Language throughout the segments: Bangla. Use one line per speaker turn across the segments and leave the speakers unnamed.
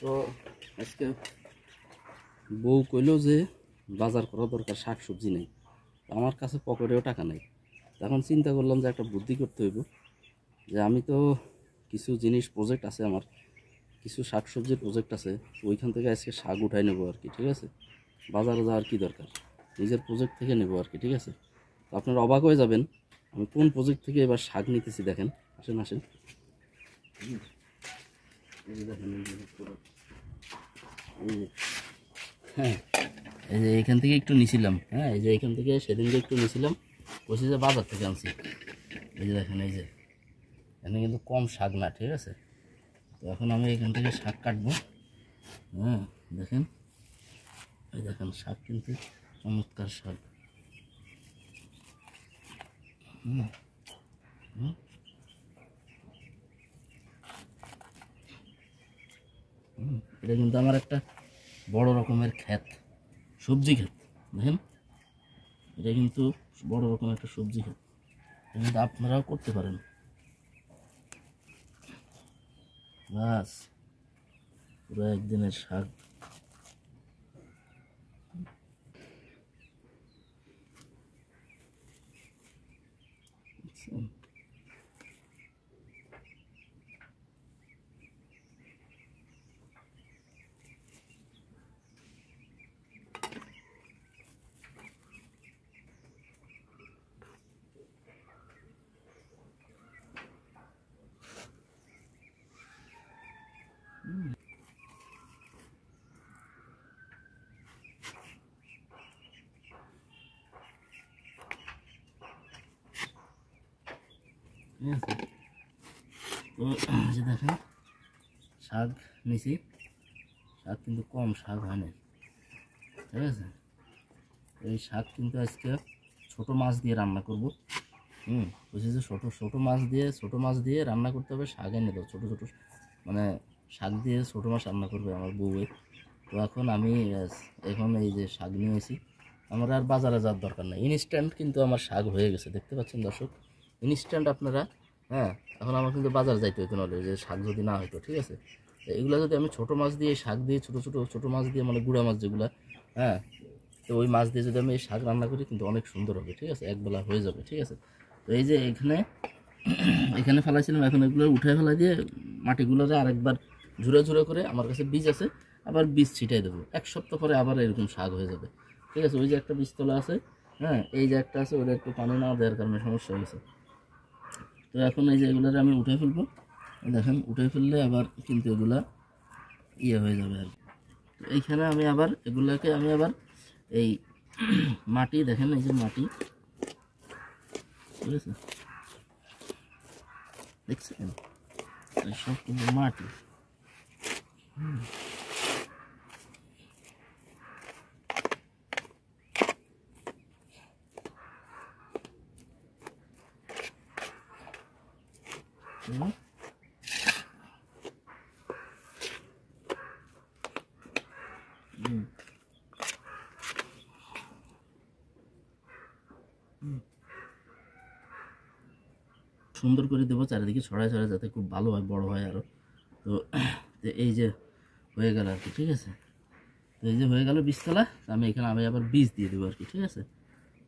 তো আজকে বউ কইলো যে বাজার করা দরকার, শাক সবজি নেই, আমার কাছে পকেটেও টাকা নেই। তখন চিন্তা করলাম যে একটা বুদ্ধি করতে হইব, যে আমি তো কিছু জিনিস প্রজেক্ট আছে, আমার কিছু শাক সবজির প্রজেক্ট আছে, ওইখান থেকে আজকে শাক উঠাই নেবো আর কি। ঠিক আছে, বাজারে যাওয়ার কি দরকার, নিজের প্রজেক্ট থেকে নেবো আর কি। ঠিক আছে, তো আপনারা অবাক হয়ে যাবেন আমি কোন প্রজেক্ট থেকে এবার শাক নিতেছি। দেখেন, আসেন আসেন, এই যে দেখেন, হ্যাঁ এই যে এখান থেকে একটু নিছিলাম। হ্যাঁ, এই যে এখান থেকে সেদিনকে একটু নিছিলাম, বলছি যে বাজার থেকে আনছি। এই যে দেখেন, এই যে এখানে কিন্তু কম শাক না। ঠিক আছে, তো এখন আমি এখান থেকে শাক কাটবো। হ্যাঁ দেখেন, এই দেখেন শাক কিন্তু চমৎকার শাক। এটা কিন্তু আমার একটা বড় রকমের ক্ষেত, সবজি ক্ষেত। দেখেন, এটা কিন্তু বড় রকমের একটা সবজি ক্ষেত, এটা কিন্তু আপনারাও করতে পারেন। বাস, পুরো একদিনের শাক। ঠিক আছে, তো যে দেখেন শাক নিছি, শাক কিন্তু কম শাক হয় না। ঠিক আছে, এই শাক কিন্তু আজকে ছোট মাছ দিয়ে রান্না করব। বুঝছি যে ছোট মাছ দিয়ে রান্না করতে হবে। শাক এনে দাও ছোটো ছোটো, মানে শাক দিয়ে ছোটো মাছ রান্না করবে আমার বউয়ের। তো এখন আমি এখন এই যে শাক নিয়েছি, আমার আর বাজারে যাওয়ার দরকার নেই, ইনস্ট্যান্ট কিন্তু আমার শাক হয়ে গেছে। দেখতে পাচ্ছেন দর্শক, ইনস্ট্যান্ট আপনারা। হ্যাঁ, এখন আমার কিন্তু বাজার যাইতে হইতো নাহলে, যে শাক যদি না হইতো। ঠিক আছে, এগুলো যদি আমি ছোটো মাছ দিয়ে শাক দিয়ে ছোটো মাছ দিয়ে, মানে গুঁড়া মাছ যেগুলো, হ্যাঁ, তো ওই মাছ দিয়ে যদি আমি এই শাক রান্না করি কিন্তু অনেক সুন্দর হবে। ঠিক আছে, একবেলা হয়ে যাবে। ঠিক আছে, তো এই যে এখানে ফেলাইছিলাম, এখন এগুলো উঠে ফেলা দিয়ে মাটিগুলোরে আরেকবার ঝুরে ঝুরে করে, আমার কাছে বীজ আছে, আবার বীজ ছিটাই দেবো। এক সপ্তাহ পরে আবার এরকম শাক হয়ে যাবে। ঠিক আছে, ওই যে একটা বীজতলা আছে, হ্যাঁ, এই যে একটা আছে, ওটা একটু পানি না দেওয়ার কারণে সমস্যা হয়েছে। তো এখন এই যে এগুলোরে আমি উঠে ফেলবো। দেখেন, উঠে ফেললে আবার কিন্তু এগুলা হয়ে যাবে আর কি। তো এইখানে আমি আবার এগুলাকে এই মাটি, দেখেন এই যে মাটি, ঠিক আছে, দেখছেন সব কিন্তু মাটি। সুন্দর করে দেবো চারিদিকে ছড়ায় ছড়ায়, যাতে খুব ভালো হয়, বড় হয় আরও। তো এই যে হয়ে গেল আর কি। ঠিক আছে, তো এই যে হয়ে গেল বীজতলা, আমি এখানে আবার বীজ দিয়ে দেবো আর কি। ঠিক আছে,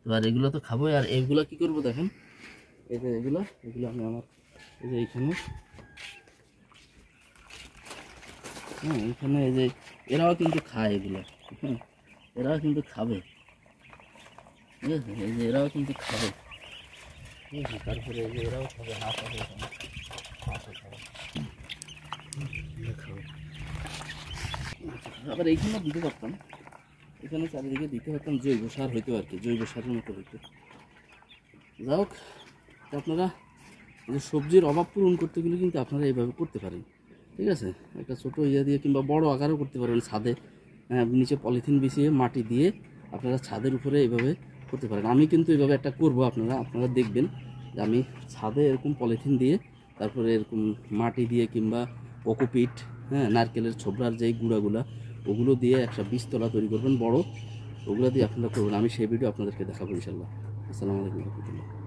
তো আর এগুলো তো খাবো, আর এইগুলো কি করবো দেখেন, এই যে এগুলো আমি আমার এই যে এইখানে, হ্যাঁ এইখানে এই যে এরাও কিন্তু খায় এগুলো। হ্যাঁ, এরাও কিন্তু খাবে। ঠিক আছে, এই যে এরাও কিন্তু খাবে। ঠিক আছে, তারপরে এই যে এরাও খাবে, হাঁস আছে এখানে, হাঁসও খাবে, খাবে। আবার এইখানে দিতে পারতাম, এখানে চারিদিকে দিতে পারতাম জৈব সার হইতো আর কি, জৈব সারের মতো হইতো। যাই হোক, আপনারা এই যে সবজির অভাব পূরণ করতে গেলে কিন্তু আপনারা এইভাবে করতে পারেন। ঠিক আছে, একটা ছোটো দিয়ে কিংবা বড় আকারও করতে পারেন ছাদে, নিচে পলিথিন বিছিয়ে মাটি দিয়ে আপনারা ছাদের উপরে এইভাবে করতে পারেন। আমি কিন্তু এইভাবে একটা করবো, আপনারা দেখবেন যে আমি ছাদে এরকম পলিথিন দিয়ে, তারপরে এরকম মাটি দিয়ে কিংবা কোকোপিট, হ্যাঁ, নারকেলের ছোবড়ার যেই গুঁড়াগুলা, ওগুলো দিয়ে একটা বীজতলা তৈরি করবেন বড়, ওগুলো দিয়ে আপনারা করবেন। আমি সেই ভিডিও আপনাদেরকে দেখাবো ইনশাল্লাহ। আসসালামু আলাইকুম রহমতুল্লাহ।